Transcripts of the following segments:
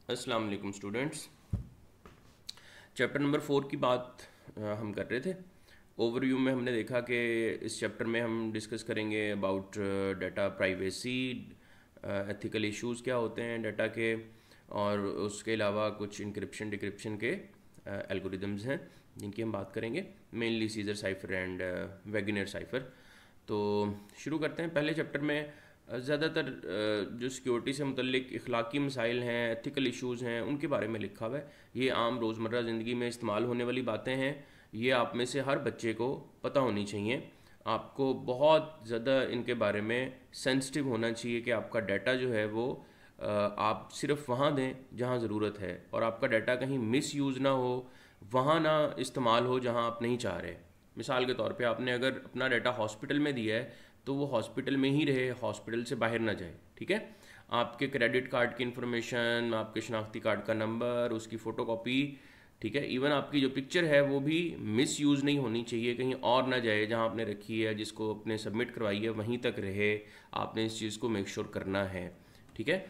अस्सलाम वालेकुम students. Chapter number 4 की बात हम कर रहे थे। ओवरव्यू में हमने देखा कि इस चैप्टर में हम डिस्कस करेंगे about data privacy, ethical issues क्या होते हैं डाटा के, और उसके अलावा कुछ इंक्रिप्शन डिक्रिप्शन के एल्गोरिदम्स हैं जिनकी हम बात करेंगे, mainly Caesar cipher and Vigenere cipher. तो शुरू करते हैं। पहले चैप्टर में ज़्यादातर जो सिक्योरिटी से मुतल्लिक इखलाकी मसाइल हैं, एथिकल इश्यूज़ हैं, उनके बारे में लिखा हुआ है। ये आम रोज़मर्रा ज़िंदगी में इस्तेमाल होने वाली बातें हैं। ये आप में से हर बच्चे को पता होनी चाहिए। आपको बहुत ज़्यादा इनके बारे में सेंसिटिव होना चाहिए कि आपका डाटा जो है वो आप सिर्फ वहाँ दें जहाँ ज़रूरत है, और आपका डाटा कहीं मिस यूज़ ना हो, वहाँ ना इस्तेमाल हो जहाँ आप नहीं चाह रहे। मिसाल के तौर पे आपने अगर अपना डाटा हॉस्पिटल में दिया है तो वो हॉस्पिटल में ही रहे, हॉस्पिटल से बाहर ना जाए। ठीक है। आपके क्रेडिट कार्ड की इन्फॉर्मेशन, आपके शनाख्ती कार्ड का नंबर, उसकी फ़ोटोकॉपी, ठीक है, इवन आपकी जो पिक्चर है वो भी मिस यूज़ नहीं होनी चाहिए, कहीं और ना जाए। जहाँ आपने रखी है, जिसको आपने सबमिट करवाई है, वहीं तक रहे। आपने इस चीज़ को मेक श्योर करना है। ठीक है।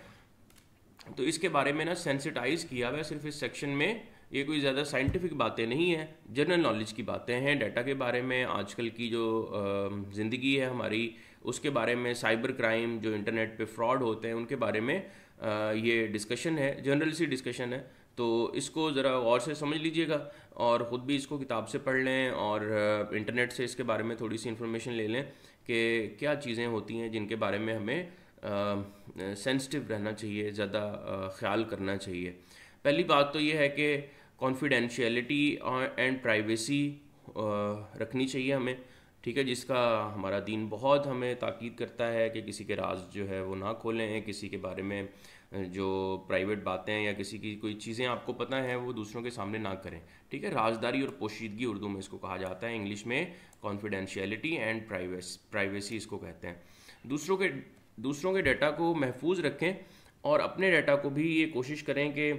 तो इसके बारे में ना सेंसिटाइज किया हुआ है सिर्फ इस सेक्शन में। ये कोई ज़्यादा साइंटिफिक बातें नहीं है, जनरल नॉलेज की बातें हैं डाटा के बारे में। आजकल की जो ज़िंदगी है हमारी, उसके बारे में, साइबर क्राइम, जो इंटरनेट पे फ्रॉड होते हैं, उनके बारे में ये डिस्कशन है, जनरल सी डिस्कशन है। तो इसको ज़रा गौर से समझ लीजिएगा, और ख़ुद भी इसको किताब से पढ़ लें, और इंटरनेट से इसके बारे में थोड़ी सी इन्फॉर्मेशन ले लें कि क्या चीज़ें होती हैं जिनके बारे में हमें सेंसिटिव रहना चाहिए, ज़्यादा ख्याल करना चाहिए। पहली बात तो ये है कि कॉन्फिडेंशियलिटी एंड प्राइवेसी रखनी चाहिए हमें। ठीक है, जिसका हमारा दीन बहुत हमें ताकीद करता है कि किसी के राज जो है वो ना खोलें, किसी के बारे में जो प्राइवेट बातें या किसी की कोई चीज़ें आपको पता है वो दूसरों के सामने ना करें। ठीक है, राजदारी और पोशीदगी उर्दू में इसको कहा जाता है, इंग्लिश में कॉन्फिडेंशियलिटी एंड प्राइवेसी इसको कहते हैं। दूसरों के डाटा को महफूज रखें, और अपने डाटा को भी ये कोशिश करें कि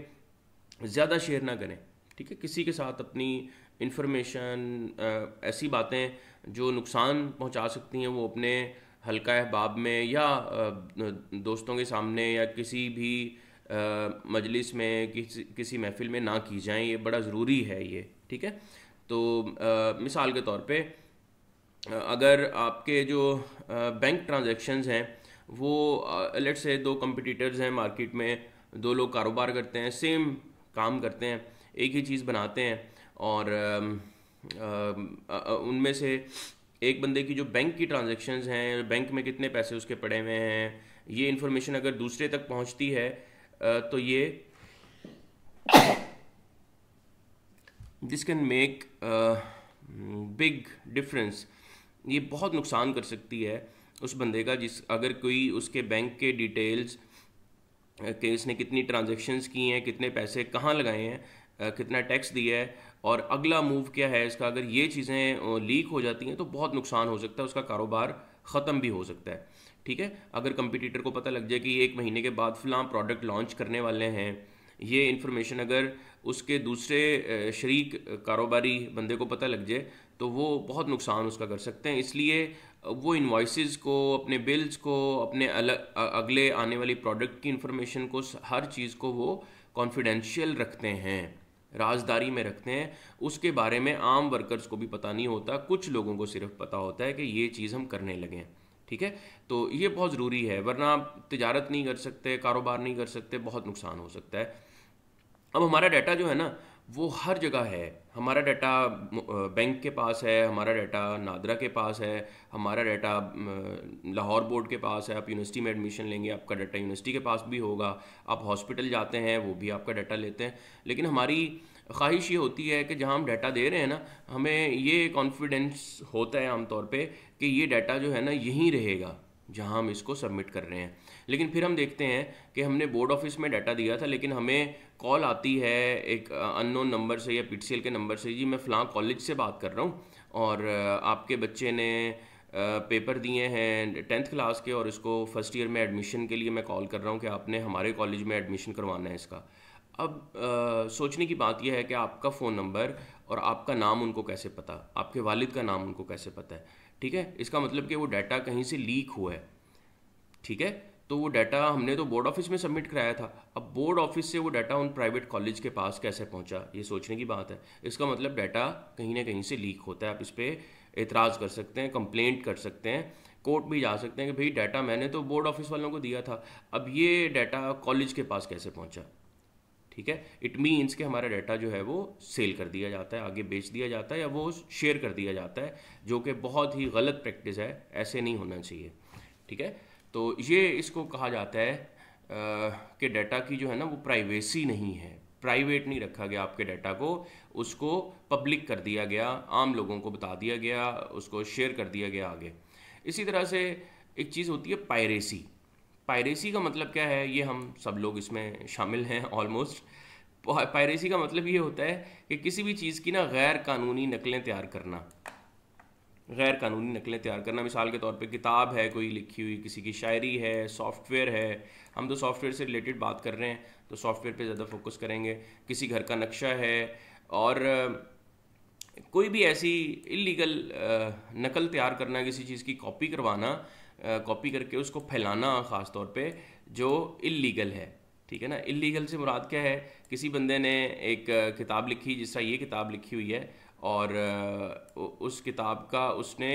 ज़्यादा शेयर ना करें। ठीक है, किसी के साथ अपनी इन्फॉर्मेशन, ऐसी बातें जो नुकसान पहुंचा सकती हैं, वो अपने हल्का अहबाब में या दोस्तों के सामने या किसी भी मजलिस में, किसी महफिल में ना की जाएं। ये बड़ा ज़रूरी है ये। ठीक है। तो मिसाल के तौर पे अगर आपके जो बैंक ट्रांजैक्शंस हैं वो, लेट से दो कंपटीटर्स हैं मार्केट में, दो लोग कारोबार करते हैं, सेम काम करते हैं, एक ही चीज़ बनाते हैं, और उनमें से एक बंदे की जो बैंक की ट्रांजैक्शंस हैं, बैंक में कितने पैसे उसके पड़े हुए हैं, ये इन्फॉर्मेशन अगर दूसरे तक पहुंचती है तो ये this can make big difference. ये बहुत नुकसान कर सकती है उस बंदे का, अगर कोई उसके बैंक के डिटेल्स कि इसने कितनी ट्रांजैक्शंस की हैं, कितने पैसे कहाँ लगाए हैं, कितना टैक्स दिया है, और अगला मूव क्या है इसका, अगर ये चीज़ें लीक हो जाती हैं तो बहुत नुकसान हो सकता है, उसका कारोबार ख़त्म भी हो सकता है। ठीक है। अगर कंपटीटर को पता लग जाए कि 1 महीने के बाद फ़लाँ प्रोडक्ट लॉन्च करने वाले हैं, ये इन्फॉर्मेशन अगर उसके दूसरे शरीक कारोबारी बंदे को पता लग जाए तो वो बहुत नुकसान उसका कर सकते हैं। इसलिए वो इन्वॉइसेस को, अपने बिल्स को, अपने अगले आने वाली प्रोडक्ट की इन्फॉर्मेशन को, हर चीज़ को वो कॉन्फिडेंशियल रखते हैं, राजदारी में रखते हैं। उसके बारे में आम वर्कर्स को भी पता नहीं होता, कुछ लोगों को सिर्फ पता होता है कि ये चीज़ हम करने लगे हैं। ठीक है। तो ये बहुत ज़रूरी है, वरना आप तिजारत नहीं कर सकते, कारोबार नहीं कर सकते, बहुत नुकसान हो सकता है। अब हमारा डाटा जो है ना वो हर जगह है। हमारा डाटा बैंक के पास है, हमारा डाटा नादरा के पास है, हमारा डाटा लाहौर बोर्ड के पास है। आप यूनिवर्सिटी में एडमिशन लेंगे, आपका डाटा यूनिवर्सिटी के पास भी होगा। आप हॉस्पिटल जाते हैं, वो भी आपका डाटा लेते हैं। लेकिन हमारी ख्वाहिश ये होती है कि जहाँ हम डाटा दे रहे हैं ना, हमें ये कॉन्फिडेंस होता है आमतौर पे कि ये डाटा जो है ना यहीं रहेगा जहाँ हम इसको सबमिट कर रहे हैं। लेकिन फिर हम देखते हैं कि हमने बोर्ड ऑफिस में डाटा दिया था, लेकिन हमें कॉल आती है एक अननोन नंबर से या पीटीसीएल के नंबर से, जी मैं फ़लाँ कॉलेज से बात कर रहा हूँ, और आपके बच्चे ने पेपर दिए हैं 10th क्लास के, और इसको फर्स्ट ईयर में एडमिशन के लिए मैं कॉल कर रहा हूँ कि आपने हमारे कॉलेज में एडमिशन करवाना है इसका। अब सोचने की बात यह है कि आपका फ़ोन नंबर और आपका नाम उनको कैसे पता, आपके वालिद का नाम उनको कैसे पता है। ठीक है, इसका मतलब कि वो डाटा कहीं से लीक हुआ है। ठीक है। तो वो डाटा हमने तो बोर्ड ऑफिस में सबमिट कराया था, अब बोर्ड ऑफिस से वो डाटा उन प्राइवेट कॉलेज के पास कैसे पहुंचा, ये सोचने की बात है। इसका मतलब डाटा कहीं ना कहीं से लीक होता है। आप इस पर एतराज़ कर सकते हैं, कंप्लेंट कर सकते हैं, कोर्ट भी जा सकते हैं कि भाई डाटा मैंने तो बोर्ड ऑफिस वालों को दिया था, अब ये डाटा कॉलेज के पास कैसे पहुंचा। ठीक है, इट मीन्स कि हमारा डाटा जो है वो सेल कर दिया जाता है, आगे बेच दिया जाता है, या वो शेयर कर दिया जाता है, जो कि बहुत ही गलत प्रैक्टिस है, ऐसे नहीं होना चाहिए। ठीक है, तो ये इसको कहा जाता है कि डाटा की जो है ना वो प्राइवेसी नहीं है, प्राइवेट नहीं रखा गया आपके डाटा को, उसको पब्लिक कर दिया गया, आम लोगों को बता दिया गया, उसको शेयर कर दिया गया आगे। इसी तरह से एक चीज़ होती है पायरेसी। पायरेसी का मतलब क्या है, ये हम सब लोग इसमें शामिल हैं ऑलमोस्ट। पायरेसी का मतलब ये होता है कि किसी भी चीज़ की ना गैर कानूनी नकलें तैयार करना, गैर कानूनी नकलें तैयार करना। मिसाल के तौर पे किताब है कोई लिखी हुई, किसी की शायरी है, सॉफ्टवेयर है, हम तो सॉफ्टवेयर से रिलेटेड बात कर रहे हैं तो सॉफ्टवेयर पे ज़्यादा फोकस करेंगे। किसी घर का नक्शा है, और कोई भी ऐसी इलीगल नकल तैयार करना, किसी चीज़ की कॉपी करवाना, कॉपी करके उसको फैलाना ख़ास तौर पे, जो इलीगल है। ठीक है ना, इलीगल से मुराद क्या है, किसी बंदे ने एक किताब लिखी, जिस तरह ये किताब लिखी हुई है, और उस किताब का उसने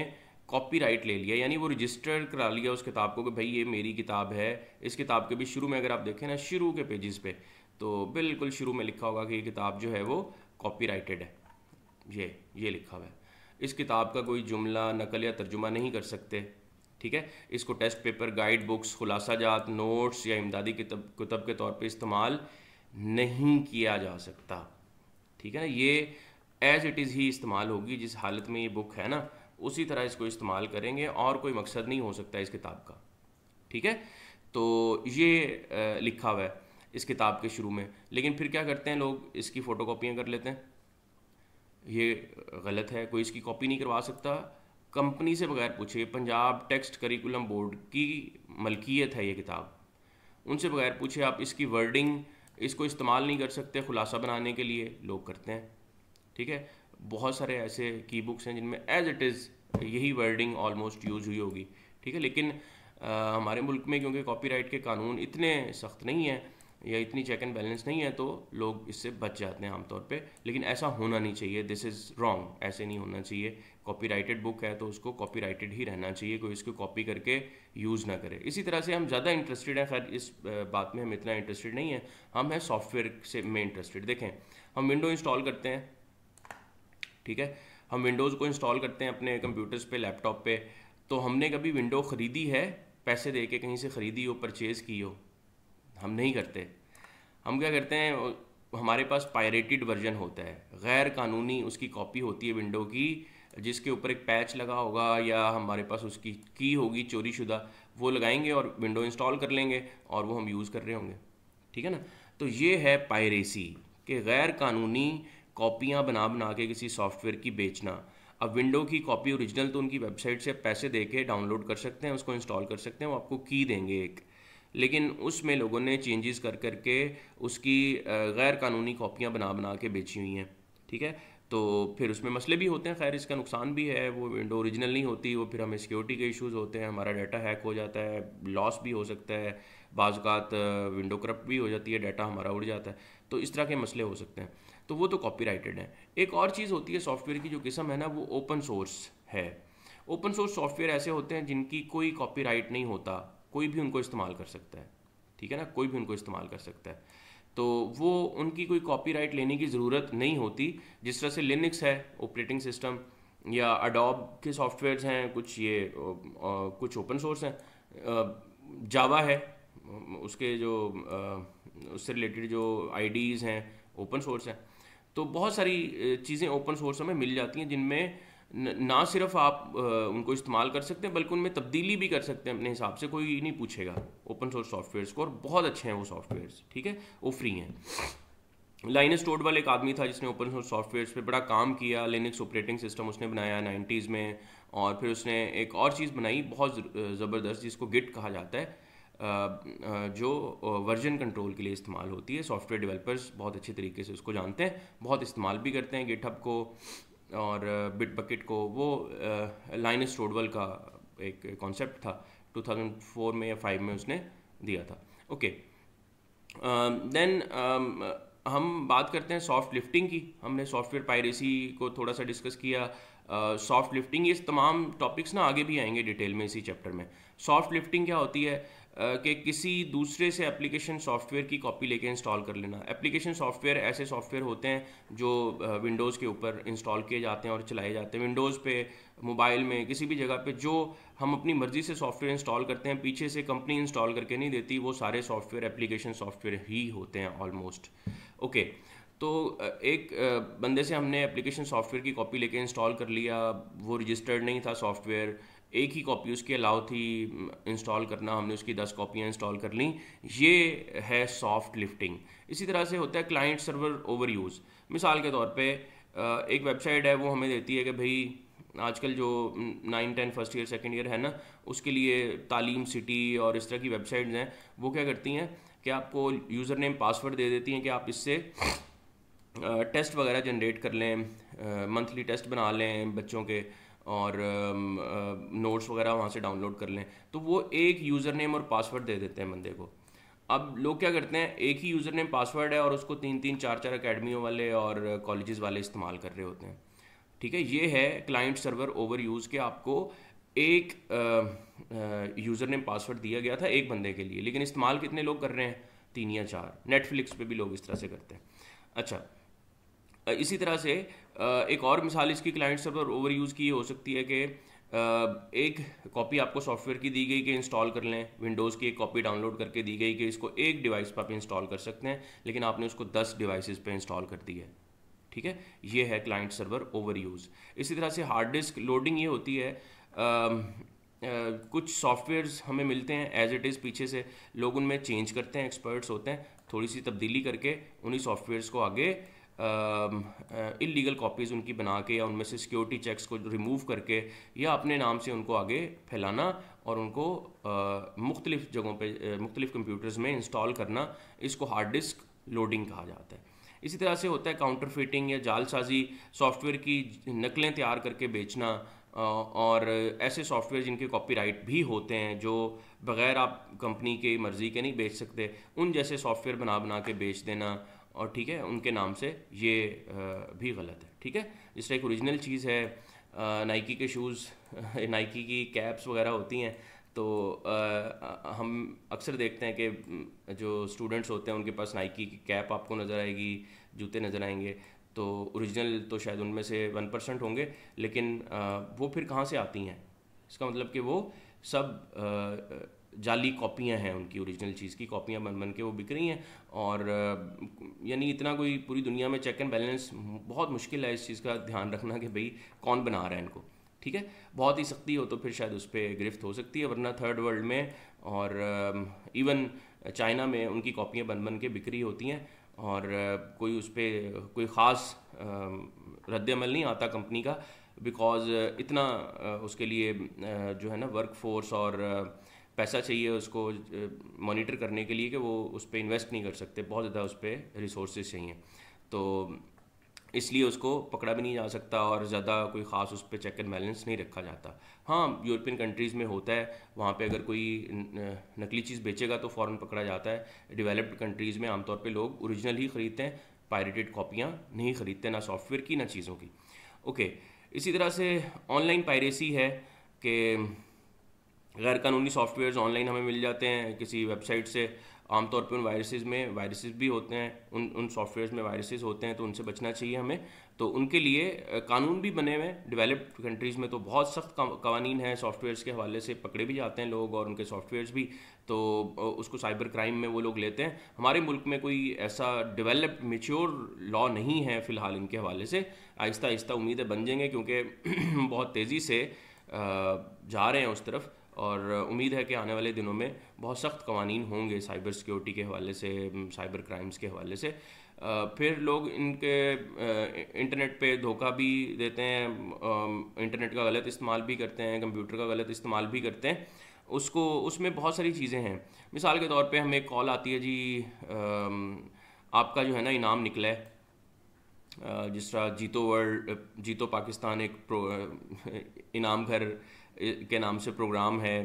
कॉपीराइट ले लिया, यानी वो रजिस्टर करा लिया उस किताब को कि भाई ये मेरी किताब है। इस किताब के भी शुरू में अगर आप देखें ना, शुरू के पेजेस पे तो बिल्कुल शुरू में लिखा होगा कि ये किताब जो है वो कॉपीराइटेड है, ये लिखा हुआ है। इस किताब का कोई जुमला नकल या तर्जुमा नहीं कर सकते। ठीक है, इसको टेस्ट पेपर, गाइड बुक्स, खुलासा जात, नोट्स या इमदादी किताब के तौर पे इस्तेमाल नहीं किया जा सकता। ठीक है ना, ये एज इट इज़ ही इस्तेमाल होगी, जिस हालत में ये बुक है ना उसी तरह इसको इस्तेमाल करेंगे, और कोई मकसद नहीं हो सकता इस किताब का। ठीक है, तो ये लिखा हुआ है इस किताब के शुरू में। लेकिन फिर क्या करते हैं लोग, इसकी फ़ोटोकॉपियाँ कर लेते हैं, ये गलत है। कोई इसकी कॉपी नहीं करवा सकता कंपनी से बगैर पूछे। पंजाब टेक्स्ट करिकुलम बोर्ड की मलकियत है ये किताब, उनसे बगैर पूछे आप इसकी वर्डिंग, इसको इस्तेमाल नहीं कर सकते खुलासा बनाने के लिए, लोग करते हैं। ठीक है, बहुत सारे ऐसे की बुक्स हैं जिनमें एज इट इज़ यही वर्डिंग ऑलमोस्ट यूज़ हुई होगी। ठीक है, लेकिन हमारे मुल्क में क्योंकि कॉपीराइट के कानून इतने सख्त नहीं हैं या इतनी चेक एंड बैलेंस नहीं है, तो लोग इससे बच जाते हैं आमतौर पे। लेकिन ऐसा होना नहीं चाहिए, दिस इज़ रॉन्ग, ऐसे नहीं होना चाहिए। कॉपीराइटेड बुक है तो उसको कॉपीराइटेड ही रहना चाहिए, कोई इसको कॉपी करके यूज़ ना करे। इसी तरह से हम ज़्यादा इंटरेस्टेड हैं, खैर इस बात में हम इतना इंटरेस्टेड नहीं है, हम हैं सॉफ्टवेयर से में इंटरेस्टेड। देखें, हम विंडो इंस्टॉल करते हैं, ठीक है, हम विंडोज़ को इंस्टॉल करते हैं अपने कंप्यूटर्स पे, लैपटॉप पे, तो हमने कभी विंडो ख़रीदी है, पैसे दे के कहीं से ख़रीदी हो, परचेज़ की हो? हम नहीं करते। हम क्या करते हैं, हमारे पास पायरेटेड वर्जन होता है, गैर कानूनी उसकी कॉपी होती है विंडो की, जिसके ऊपर एक पैच लगा होगा या हमारे पास उसकी की होगी चोरी शुदा, वो लगाएंगे और विंडो इंस्टॉल कर लेंगे और वो हम यूज़ कर रहे होंगे। ठीक है ना, तो ये है पायरेसी, कि गैर कानूनी कॉपियाँ बना बना के किसी सॉफ्टवेयर की बेचना। अब विंडो की कॉपी ओरिजिनल तो उनकी वेबसाइट से पैसे दे के डाउनलोड कर सकते हैं, उसको इंस्टॉल कर सकते हैं, वो आपको की देंगे एक, लेकिन उसमें लोगों ने चेंजेस कर करके उसकी गैर कानूनी कॉपियाँ बना बना के बेची हुई हैं। ठीक है, तो फिर उसमें मसले भी होते हैं, खैर इसका नुकसान भी है, वो विंडो ओरिजिनल नहीं होती, वो फिर हमें सिक्योरिटी के इश्यूज़ होते हैं, हमारा डाटा हैक हो जाता है, लॉस भी हो सकता है, बाज़ औक़ात विंडो करप्ट भी हो जाती है, डाटा हमारा उड़ जाता है, तो इस तरह के मसले हो सकते हैं। तो वो तो कॉपीराइटेड है। एक और चीज़ होती है सॉफ्टवेयर की जो किस्म है ना, वो ओपन सोर्स है। ओपन सोर्स सॉफ्टवेयर ऐसे होते हैं जिनकी कोई कॉपीराइट नहीं होता, कोई भी उनको इस्तेमाल कर सकता है। ठीक है ना, कोई भी उनको इस्तेमाल कर सकता है, तो वो उनकी कोई कॉपीराइट लेने की ज़रूरत नहीं होती। जिस तरह से लिनक्स है ऑपरेटिंग सिस्टम, या अडोब के सॉफ्टवेयर्स हैं कुछ, ये कुछ ओपन सोर्स हैं। जावा है, उसके जो उससे रिलेटेड जो आईडीज़ हैं ओपन सोर्स हैं। तो बहुत सारी चीज़ें ओपन सोर्स हमें मिल जाती हैं जिनमें ना सिर्फ आप उनको इस्तेमाल कर सकते हैं, बल्कि उनमें तब्दीली भी कर सकते हैं अपने हिसाब से, कोई नहीं पूछेगा ओपन सोर्स सॉफ्टवेयर्स को, और बहुत अच्छे हैं वो सॉफ्टवेयर्स। ठीक है, वो फ्री हैं। लाइनस टोरवल एक आदमी था जिसने ओपन सोर्स सॉफ्टवेयर्स पे बड़ा काम किया, लिनक्स ऑपरेटिंग सिस्टम उसने बनाया 90s में, और फिर उसने एक और चीज़ बनाई बहुत ज़बरदस्त जिसको गिट कहा जाता है, जो वर्जन कंट्रोल के लिए इस्तेमाल होती है। सॉफ्टवेयर डेवलपर्स बहुत अच्छे तरीके से उसको जानते हैं, बहुत इस्तेमाल भी करते हैं गिटहब को और बिटबकेट को। वो लाइनस टोरवल का एक कॉन्सेप्ट था, 2004 में या 5 में उसने दिया था। ओके, देन हम बात करते हैं सॉफ्ट लिफ्टिंग की। हमने सॉफ्टवेयर पायरेसी को थोड़ा सा डिस्कस किया। सॉफ्ट लिफ्टिंग, ये तमाम टॉपिक्स ना आगे भी आएंगे डिटेल में इसी चैप्टर में। सॉफ्ट लिफ्टिंग क्या होती है? कि किसी दूसरे से एप्लीकेशन सॉफ्टवेयर की कॉपी लेके इंस्टॉल कर लेना। एप्लीकेशन सॉफ्टवेयर ऐसे सॉफ्टवेयर होते हैं जो विंडोज़ के ऊपर इंस्टॉल किए जाते हैं और चलाए जाते हैं। विंडोज़ पे, मोबाइल में, किसी भी जगह पे जो हम अपनी मर्ज़ी से सॉफ्टवेयर इंस्टॉल करते हैं, पीछे से कंपनी इंस्टॉल करके नहीं देती, वो सारे सॉफ्टवेयर एप्लीकेशन सॉफ्टवेयर ही होते हैं ऑलमोस्ट। ओके, तो एक बंदे से हमने एप्लीकेशन सॉफ्टवेयर की कॉपी लेके इंस्टॉल कर लिया, वो रजिस्टर्ड नहीं था सॉफ्टवेयर, एक ही कॉपी उसकी अलाउ थी इंस्टॉल करना, हमने उसकी 10 कॉपियाँ इंस्टॉल कर ली, ये है सॉफ्ट लिफ्टिंग। इसी तरह से होता है क्लाइंट सर्वर ओवर यूज़। मिसाल के तौर पे एक वेबसाइट है, वो हमें देती है कि भाई आजकल जो 9, 10 फर्स्ट ईयर सेकेंड ईयर है ना, उसके लिए तालीम सिटी और इस तरह की वेबसाइट्स हैं, वो क्या करती हैं कि आपको यूज़र नेम पासवर्ड दे देती हैं कि आप इससे टेस्ट वगैरह जनरेट कर लें, मंथली टेस्ट बना लें बच्चों के, और नोट्स वगैरह वहाँ से डाउनलोड कर लें। तो वो एक यूज़र नेम और पासवर्ड दे देते हैं बंदे को। अब लोग क्या करते हैं, एक ही यूज़र नेम पासवर्ड है और उसको 3-3, 4-4 अकेडमियों वाले और कॉलेजेस वाले इस्तेमाल कर रहे होते हैं। ठीक है, ये है क्लाइंट सर्वर ओवर यूज़ के। आपको एक यूज़र नेम पासवर्ड दिया गया था एक बंदे के लिए, लेकिन इस्तेमाल कितने लोग कर रहे हैं? 3 या 4। नेटफ्लिक्स पे भी लोग इस तरह से करते हैं। अच्छा, इसी तरह से एक और मिसाल इसकी क्लाइंट सर्वर ओवर यूज़ की हो सकती है कि एक कॉपी आपको सॉफ्टवेयर की दी गई कि इंस्टॉल कर लें, विंडोज़ की एक कॉपी डाउनलोड करके दी गई कि इसको एक डिवाइस पर आप इंस्टॉल कर सकते हैं, लेकिन आपने उसको 10 डिवाइसेस पे इंस्टॉल कर दी है। ठीक है, ये है क्लाइंट सर्वर ओवर यूज़। इसी तरह से हार्ड डिस्क लोडिंग ये होती है, कुछ सॉफ्टवेयर्स हमें मिलते हैं एज इट इज़, पीछे से लोग उनमें चेंज करते हैं, एक्सपर्ट्स होते हैं, थोड़ी सी तब्दीली करके उन्हीं सॉफ्टवेयर्स को आगे इलीगल कॉपीज़ उनकी बना के या उनमें से सिक्योरिटी चेक्स को रिमूव करके या अपने नाम से उनको आगे फैलाना और उनको मुख्तलिफ़ जगहों पे, मुख्तलिफ़ कंप्यूटर्स में इंस्टॉल करना, इसको हार्ड डिस्क लोडिंग कहा जाता है। इसी तरह से होता है काउंटरफिटिंग या जालसाजी, सॉफ्टवेयर की नकलें तैयार करके बेचना, और ऐसे सॉफ्टवेयर जिनके कॉपीराइट भी होते हैं जो बग़ैर आप कंपनी की मर्ज़ी के नहीं बेच सकते, उन जैसे सॉफ्टवेयर बना बना के बेच देना, और ठीक है उनके नाम से, ये भी गलत है। ठीक है, जिस तरह एक ओरिजिनल चीज़ है, नाइकी के शूज़, नाइकी की कैप्स वगैरह होती हैं, तो हम अक्सर देखते हैं कि जो स्टूडेंट्स होते हैं उनके पास नाइकी की कैप आपको नज़र आएगी, जूते नज़र आएंगे, तो ओरिजिनल तो शायद उनमें से 1% होंगे, लेकिन वो फिर कहाँ से आती हैं? इसका मतलब कि वो सब जाली कॉपियां हैं, उनकी ओरिजिनल चीज़ की कॉपियां बन बन के वो बिक रही हैं। और यानी इतना कोई पूरी दुनिया में चेक एंड बैलेंस बहुत मुश्किल है इस चीज़ का ध्यान रखना कि भाई कौन बना रहा है इनको। ठीक है, बहुत ही सख्ती हो तो फिर शायद उस पर गिरफ्त हो सकती है, वरना थर्ड वर्ल्ड में और इवन चाइना में उनकी कॉपियाँ बन बन के बिक रही होती हैं, और कोई उस पर कोई ख़ास रद्द-ए-अमल नहीं आता कंपनी का, बिकॉज़ इतना उसके लिए जो है ना वर्क फोर्स और पैसा चाहिए उसको मॉनिटर करने के लिए कि वो उस पर इन्वेस्ट नहीं कर सकते, बहुत ज़्यादा उस पर रिसोर्सेज चाहिए, तो इसलिए उसको पकड़ा भी नहीं जा सकता और ज़्यादा कोई ख़ास उस पर चेक एंड बैलेंस नहीं रखा जाता। हाँ, यूरोपियन कंट्रीज़ में होता है, वहाँ पे अगर कोई नकली चीज़ बेचेगा तो फ़ौरन पकड़ा जाता है। डेवलप्ड कंट्रीज़ में आमतौर पे लोग ओरिजिनल ही ख़रीदते हैं, पायरेटेड कॉपियाँ नहीं ख़रीदते, ना सॉफ्टवेयर की ना चीज़ों की। ओके, इसी तरह से ऑनलाइन पायरेसी है कि गैर कानूनी सॉफ्टवेयर्स ऑनलाइन हमें मिल जाते हैं किसी वेबसाइट से। आमतौर पे उन वायरसेस भी होते हैं, उन सॉफ्टवेयर्स में वायरसेस होते हैं, तो उनसे बचना चाहिए हमें। तो उनके लिए कानून भी बने हुए हैं। डेवलप्ड कंट्रीज़ में तो बहुत सख्त कवानीन हैं, सॉफ्टवेयर्स के हवाले से पकड़े भी जाते हैं लोग और उनके सॉफ्टवेयर्स भी, तो उसको साइबर क्राइम में वो लोग लेते हैं। हमारे मुल्क में कोई ऐसा डेवलप्ड मेच्योर लॉ नहीं है फ़िलहाल इनके हवाले से। आहिस्ता आहिस्ता उम्मीद है बन जाएंगे, क्योंकि बहुत तेज़ी से जा रहे हैं उस तरफ, और उम्मीद है कि आने वाले दिनों में बहुत सख्त कवानीन होंगे साइबर सिक्योरिटी के हवाले से, साइबर क्राइम्स के हवाले से। फिर लोग इनके इंटरनेट पे धोखा भी देते हैं, इंटरनेट का गलत इस्तेमाल भी करते हैं, कंप्यूटर का गलत इस्तेमाल भी करते हैं। उसमें बहुत सारी चीज़ें हैं। मिसाल के तौर पे हमें एक कॉल आती है, जी आपका जो है ना इनाम निकला है, जिस तरह जीतो पाकिस्तान एक इनाम घर के नाम से प्रोग्राम है,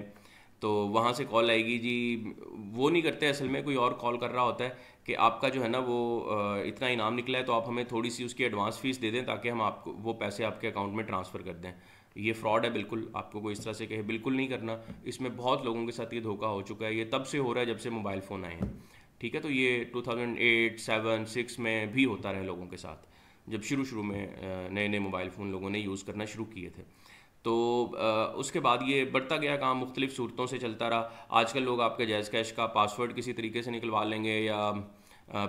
तो वहाँ से कॉल आएगी जी। वो नहीं करते असल में, कोई और कॉल कर रहा होता है कि आपका जो है ना वो इतना इनाम निकला है, तो आप हमें थोड़ी सी उसकी एडवांस फीस दे दें ताकि हम आपको वो पैसे आपके अकाउंट में ट्रांसफ़र कर दें। ये फ्रॉड है बिल्कुल, आपको कोई इस तरह से कहे बिल्कुल नहीं करना। इसमें बहुत लोगों के साथ ये धोखा हो चुका है, ये तब से हो रहा है जब से मोबाइल फ़ोन आए हैं। ठीक है, तो ये 2008, 7, 6 में भी होता रहा लोगों के साथ, जब शुरू शुरू में नए नए मोबाइल फ़ोन लोगों ने यूज़ करना शुरू किए थे। तो उसके बाद ये बढ़ता गया काम, मुख्तलिफ सूरतों से चलता रहा। आजकल लोग आपके जैज़ कैश का पासवर्ड किसी तरीके से निकलवा लेंगे या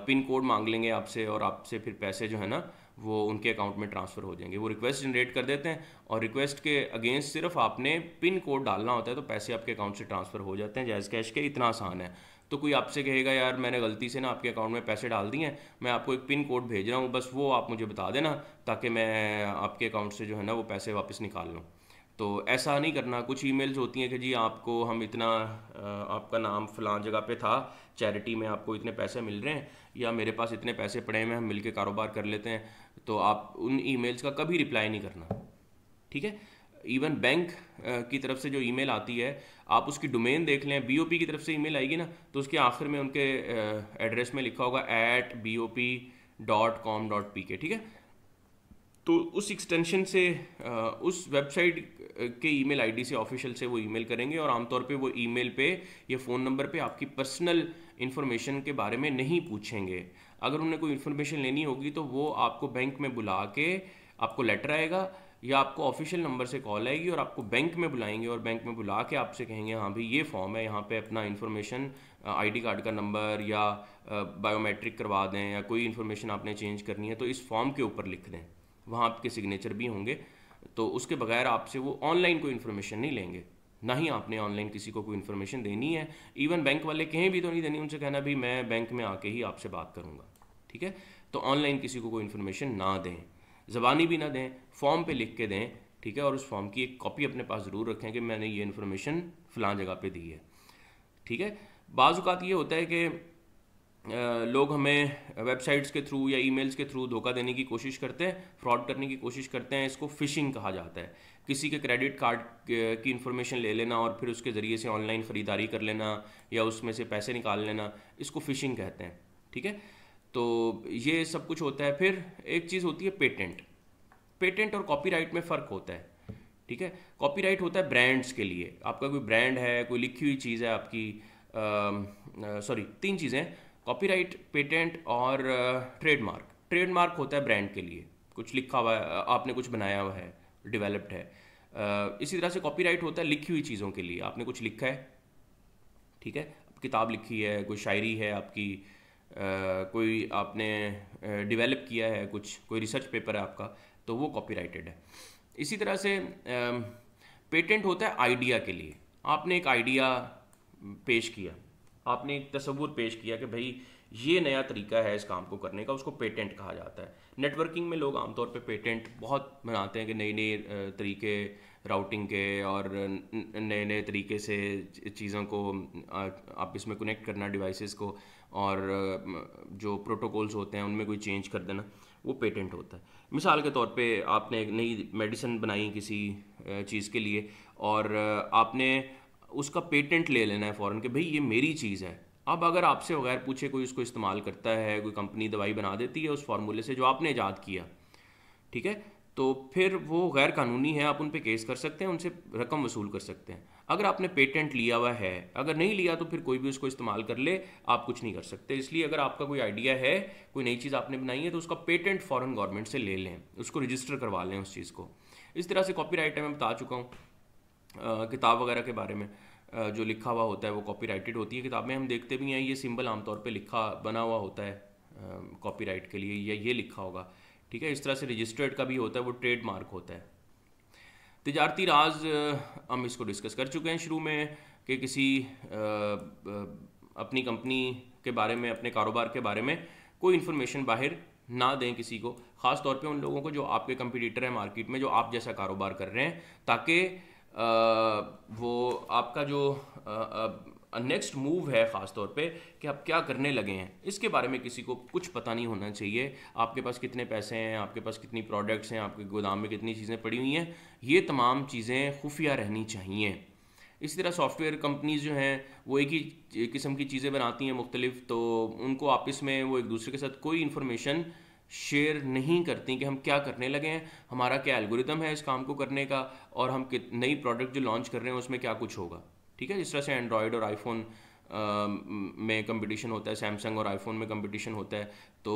पिन कोड मांग लेंगे आपसे, और आपसे फिर पैसे जो है ना वो उनके अकाउंट में ट्रांसफ़र हो जाएंगे। वो रिक्वेस्ट जनरेट कर देते हैं और रिक्वेस्ट के अगेंस्ट सिर्फ आपने पिन कोड डालना होता है, तो पैसे आपके अकाउंट से ट्रांसफ़र हो जाते हैं जैज़ कैश के। इतना आसान है। तो कोई आपसे कहेगा यार मैंने गलती से ना आपके अकाउंट में पैसे डाल दिए हैं, मैं आपको एक पिन कोड भेज रहा हूँ, बस वो आप मुझे बता देना ताकि मैं आपके अकाउंट से जो है ना वो पैसे वापस निकाल लूँ। तो ऐसा नहीं करना। कुछ ईमेल्स होती हैं कि जी आपको हम इतना आपका नाम फ़लाँ जगह पे था, चैरिटी में आपको इतने पैसे मिल रहे हैं, या मेरे पास इतने पैसे पड़े हैं हम मिलके कारोबार कर लेते हैं। तो आप उन ईमेल्स का कभी रिप्लाई नहीं करना। ठीक है। इवन बैंक की तरफ से जो ईमेल आती है, आप उसकी डोमेन देख लें। बीओपी की तरफ से ईमेल आएगी ना, तो उसके आखिर में उनके एड्रेस में लिखा होगा @bop.com.pk। ठीक है। तो उस एक्सटेंशन से उस वेबसाइट के ईमेल आईडी से ऑफिशियल से वो ईमेल करेंगे, और आमतौर पे वो ईमेल पे या फ़ोन नंबर पे आपकी पर्सनल इन्फॉर्मेशन के बारे में नहीं पूछेंगे। अगर उन्हें कोई इन्फॉर्मेशन लेनी होगी तो वो आपको बैंक में बुला के, आपको लेटर आएगा या आपको ऑफिशियल नंबर से कॉल आएगी और आपको बैंक में बुलाएंगे, और बैंक में बुला के आपसे कहेंगे हाँ भाई ये फॉर्म है, यहाँ पे अपना इन्फॉर्मेशन, आईडी कार्ड का नंबर या बायोमेट्रिक करवा दें, या कोई इन्फॉर्मेशन आपने चेंज करनी है तो इस फॉर्म के ऊपर लिख दें। वहाँ आपके सिग्नेचर भी होंगे। तो उसके बगैर आपसे वो ऑनलाइन कोई इन्फॉर्मेशन नहीं लेंगे, ना ही आपने ऑनलाइन किसी को कोई इन्फॉर्मेशन देनी है। इवन बैंक वाले कहीं भी तो नहीं देनी, उनसे कहना भी मैं बैंक में आके ही आपसे बात करूँगा। ठीक है। तो ऑनलाइन किसी को कोई इन्फॉर्मेशन ना दें, ज़बानी भी ना दें, फॉर्म पे लिख के दें। ठीक है। और उस फॉर्म की एक कॉपी अपने पास ज़रूर रखें कि मैंने ये इन्फॉर्मेशन फ़लाँ जगह पे दी है। ठीक है। बाज़ औक़ात ये होता है कि लोग हमें वेबसाइट्स के थ्रू या ईमेल्स के थ्रू धोखा देने की कोशिश करते हैं, फ्रॉड करने की कोशिश करते हैं। इसको फ़िशिंग कहा जाता है। किसी के क्रेडिट कार्ड की इन्फॉर्मेशन ले लेना और फिर उसके ज़रिए से ऑनलाइन ख़रीदारी कर लेना या उसमें से पैसे निकाल लेना, इसको फ़िशिंग कहते हैं। ठीक है। तो ये सब कुछ होता है। फिर एक चीज़ होती है पेटेंट। पेटेंट और कॉपीराइट में फ़र्क होता है। ठीक है। कॉपीराइट होता है ब्रांड्स के लिए। आपका कोई ब्रांड है, कोई लिखी हुई चीज़ है आपकी, सॉरी 3 चीज़ें, कॉपीराइट, पेटेंट और ट्रेडमार्क। ट्रेडमार्क होता है ब्रांड के लिए, कुछ लिखा हुआ है, आपने कुछ बनाया हुआ है, डेवलप्ड है। इसी तरह से कॉपीराइट होता है लिखी हुई चीज़ों के लिए, आपने कुछ लिखा है। ठीक है। किताब लिखी है, कोई शायरी है आपकी, कोई आपने डेवलप किया है कुछ, कोई रिसर्च पेपर है आपका, तो वो कॉपीराइटेड है। इसी तरह से पेटेंट होता है आइडिया के लिए। आपने एक आइडिया पेश किया, आपने एक तस्वुर पेश किया कि भाई ये नया तरीका है इस काम को करने का, उसको पेटेंट कहा जाता है। नेटवर्किंग में लोग आमतौर पे पेटेंट बहुत बनाते हैं कि नए नए तरीके राउटिंग के और नए नए तरीके से चीज़ों को आप इसमें कनेक्ट करना डिवाइसेस को, और जो प्रोटोकॉल्स होते हैं उनमें कोई चेंज कर देना, वो पेटेंट होता है। मिसाल के तौर पे आपने एक नई मेडिसिन बनाई किसी चीज़ के लिए, और आपने उसका पेटेंट ले लेना है फ़ौरन कि भाई ये मेरी चीज़ है। अब अगर आपसे बगैर पूछे कोई उसको इस्तेमाल करता है, कोई कंपनी दवाई बना देती है उस फार्मूले से जो आपने ईजाद किया, ठीक है, तो फिर वो गैर कानूनी है, आप उन पे केस कर सकते हैं, उनसे रकम वसूल कर सकते हैं। अगर आपने पेटेंट लिया हुआ है, अगर नहीं लिया तो फिर कोई भी उसको इस्तेमाल कर ले, आप कुछ नहीं कर सकते। इसलिए अगर आपका कोई आइडिया है, कोई नई चीज़ आपने बनाई है, तो उसका पेटेंट फ़ौरन गवर्नमेंट से ले लें, उसको रजिस्टर करवा लें उस चीज़ को। इस तरह से कॉपीराइट है, मैं बता चुका हूँ। किताब वगैरह के बारे में जो लिखा हुआ होता है वो कॉपीराइटेड होती है। किताबें हम देखते भी हैं, ये सिंबल आमतौर पे लिखा बना हुआ होता है कॉपीराइट के लिए, या ये लिखा होगा। ठीक है। इस तरह से रजिस्टर्ड का भी होता है, वो ट्रेडमार्क होता है। तिजारती राज हम इसको डिस्कस कर चुके हैं शुरू में कि किसी अपनी कंपनी के बारे में, अपने कारोबार के बारे में कोई इन्फॉर्मेशन बाहर ना दें किसी को, ख़ास तौर पे उन लोगों को जो आपके कंपटीटर हैं मार्केट में, जो आप जैसा कारोबार कर रहे हैं, ताकि वो आपका जो नेक्स्ट मूव है ख़ास तौर पे कि आप क्या करने लगे हैं, इसके बारे में किसी को कुछ पता नहीं होना चाहिए। आपके पास कितने पैसे हैं, आपके पास कितनी प्रोडक्ट्स हैं, आपके गोदाम में कितनी चीज़ें पड़ी हुई हैं, ये तमाम चीज़ें खुफिया रहनी चाहिए। इसी तरह सॉफ्टवेयर कंपनीज जो हैं वो एक ही किस्म की चीज़ें बनाती हैं मुख्तलिफ, तो उनको आपस में वो एक दूसरे के साथ कोई इन्फॉर्मेशन शेयर नहीं करती कि हम क्या करने लगे हैं, हमारा क्या एल्गोरिदम है इस काम को करने का, और हम नई प्रोडक्ट जो लॉन्च कर रहे हैं उसमें क्या कुछ होगा। ठीक है, जिस तरह से एंड्रॉयड और आईफोन में कंपटीशन होता है, सैमसंग और आईफोन में कंपटीशन होता है, तो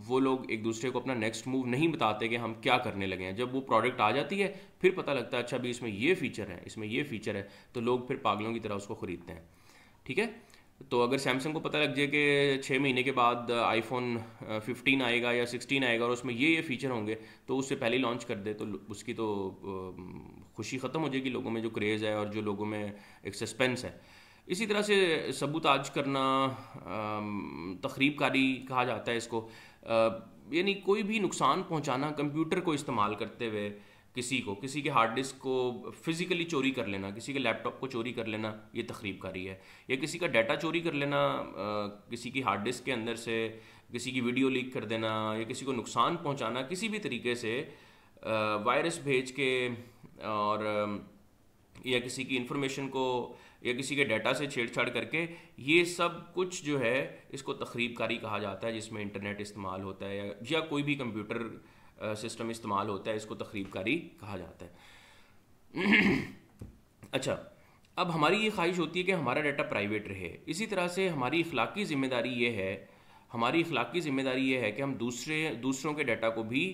वो लोग एक दूसरे को अपना नेक्स्ट मूव नहीं बताते कि हम क्या करने लगे हैं। जब वो प्रोडक्ट आ जाती है फिर पता लगता है अच्छा भी इसमें ये फ़ीचर है, इसमें ये फ़ीचर है, तो लोग फिर पागलों की तरह उसको ख़रीदते हैं। ठीक है, तो अगर सैमसंग को पता लग जाए कि 6 महीने के बाद आईफोन 15 आएगा या 16 आएगा और उसमें ये फ़ीचर होंगे, तो उससे पहले ही लॉन्च कर दे, तो उसकी तो खुशी ख़त्म हो जाएगी, लोगों में जो क्रेज़ है और जो लोगों में एक सस्पेंस है। इसी तरह से सबूताज करना, तखरीबकारी कहा जाता है इसको, यानी कोई भी नुकसान पहुंचाना कंप्यूटर को इस्तेमाल करते हुए किसी के हार्ड डिस्क को फिज़िकली चोरी कर लेना, किसी के लैपटॉप को चोरी कर लेना, ये तखरीबकारी है। या किसी का डाटा चोरी कर लेना, किसी की हार्ड डिस्क के अंदर से किसी की वीडियो लीक कर देना, या किसी को नुकसान पहुंचाना किसी भी तरीके से, वायरस भेज के, और या किसी की इंफॉर्मेशन को या किसी के डाटा से छेड़छाड़ करके, ये सब कुछ जो है इसको तखरीबकारी कहा जाता है, जिसमें इंटरनेट इस्तेमाल होता है या कोई भी कंप्यूटर सिस्टम इस्तेमाल होता है, इसको तखरीबकारी कहा जाता है। अच्छा, अब हमारी ये ख्वाहिश होती है कि हमारा डाटा प्राइवेट रहे। इसी तरह से हमारी इखलाकी ज़िम्मेदारी ये है कि हम दूसरों के डाटा को भी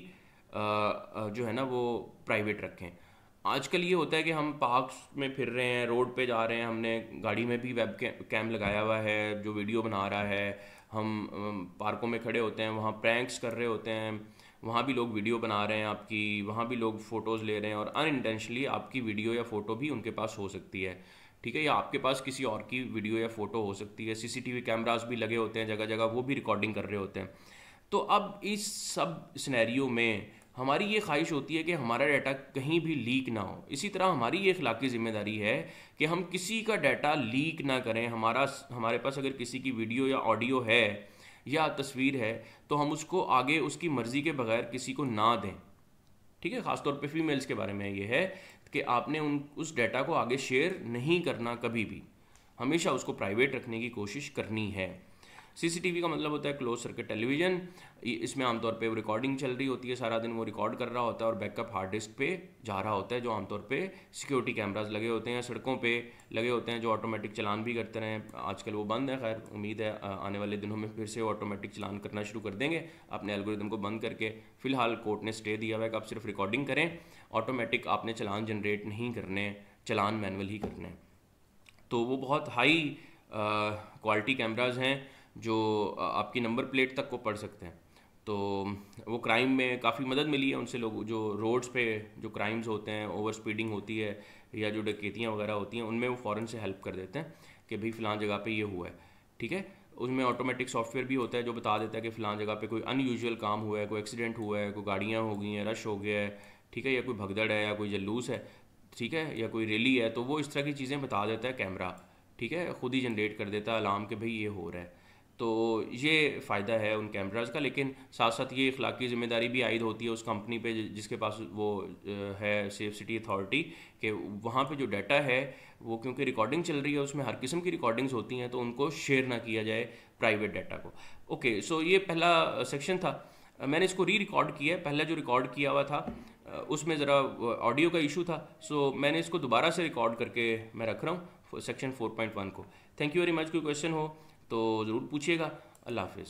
जो है ना वो प्राइवेट रखें। आजकल ये होता है कि हम पार्क्स में फिर रहे हैं, रोड पे जा रहे हैं, हमने गाड़ी में भी वेब कैम लगाया हुआ है जो वीडियो बना रहा है, हम पार्कों में खड़े होते हैं, वहाँ प्रैंक्स कर रहे होते हैं, वहाँ भी लोग वीडियो बना रहे हैं आपकी, वहाँ भी लोग फ़ोटोज़ ले रहे हैं, और अनइंटेंशनली आपकी वीडियो या फ़ोटो भी उनके पास हो सकती है। ठीक है, या आपके पास किसी और की वीडियो या फ़ोटो हो सकती है। सीसीटीवी कैमरास भी लगे होते हैं जगह जगह, वो भी रिकॉर्डिंग कर रहे होते हैं। तो अब इस सब सिनेरियो में हमारी ये ख्वाहिश होती है कि हमारा डाटा कहीं भी लीक ना हो। इसी तरह हमारी ये इखलाकी ज़िम्मेदारी है कि हम किसी का डाटा लीक ना करें। हमारे पास अगर किसी की वीडियो या ऑडियो है या तस्वीर है, तो हम उसको आगे उसकी मर्ज़ी के बगैर किसी को ना दें। ठीक है, ख़ासतौर पे फीमेल्स के बारे में ये है कि आपने उस डाटा को आगे शेयर नहीं करना, कभी भी हमेशा उसको प्राइवेट रखने की कोशिश करनी है। सीसीटीवी का मतलब होता है क्लोज सर्किट टेलीविज़न। इसमें आमतौर पे वो रिकॉर्डिंग चल रही होती है, सारा दिन वो रिकॉर्ड कर रहा होता है और बैकअप हार्ड डिस्क पे जा रहा होता है, जो आमतौर पे सिक्योरिटी कैमरास लगे होते हैं, सड़कों पे लगे होते हैं, जो ऑटोमेटिक चलान भी करते हैं। आजकल वो बंद है, खैर उम्मीद है आने वाले दिनों में फिर से वो ऑटोमेटिक चलान करना शुरू कर देंगे अपने एल्गोरिदम को बंद करके। फ़िलहाल कोर्ट ने स्टे दिया हुआ है कि आप सिर्फ रिकॉर्डिंग करें, ऑटोमेटिक आपने चलान जनरेट नहीं करने, चलान मैनुअल ही करने। तो वो बहुत हाई क्वालिटी कैमराज हैं जो आपकी नंबर प्लेट तक को पढ़ सकते हैं। तो वो क्राइम में काफ़ी मदद मिली है उनसे। लोग जो रोड्स पे जो क्राइम्स होते हैं, ओवर स्पीडिंग होती है या जो डकैतियाँ वगैरह होती हैं, उनमें वो फ़ौरन से हेल्प कर देते हैं कि भाई फ़लाँ जगह पे ये हुआ है। ठीक है, उसमें ऑटोमेटिक सॉफ्टवेयर भी होता है जो बता देता है कि फ़लाँ जगह पे कोई अनयूजुअल काम हुआ है, कोई एक्सीडेंट हुआ है, कोई गाड़ियाँ हो गई हैं, रश हो गया है, ठीक है, या कोई भगदड़ है या कोई जलूस है, ठीक है, या कोई रैली है, तो वो इस तरह की चीज़ें बता देता है कैमरा। ठीक है, ख़ुद ही जनरेट कर देता है अलार्म कि भाई ये हो रहा है। तो ये फ़ायदा है उन कैमराज़ का, लेकिन साथ साथ ये इखलाकी ज़िम्मेदारी भी आयद होती है उस कंपनी पे जिसके पास वो है सेफ सिटी अथॉरिटी, कि वहाँ पे जो डाटा है वो, क्योंकि रिकॉर्डिंग चल रही है, उसमें हर किस्म की रिकॉर्डिंग्स होती हैं, तो उनको शेयर ना किया जाए प्राइवेट डाटा को। ओके, सो ये पहला सेक्शन था। मैंने इसको रिकॉर्ड किया है। पहला जो रिकॉर्ड किया हुआ था उसमें ज़रा ऑडियो का इशू था, सो मैंने इसको दोबारा से रिकॉर्ड करके मैं रख रहा हूँ सेक्शन 4.1 को। Thank you very much. कोई क्वेश्चन हो तो ज़रूर पूछिएगा। अल्लाह हाफिज़।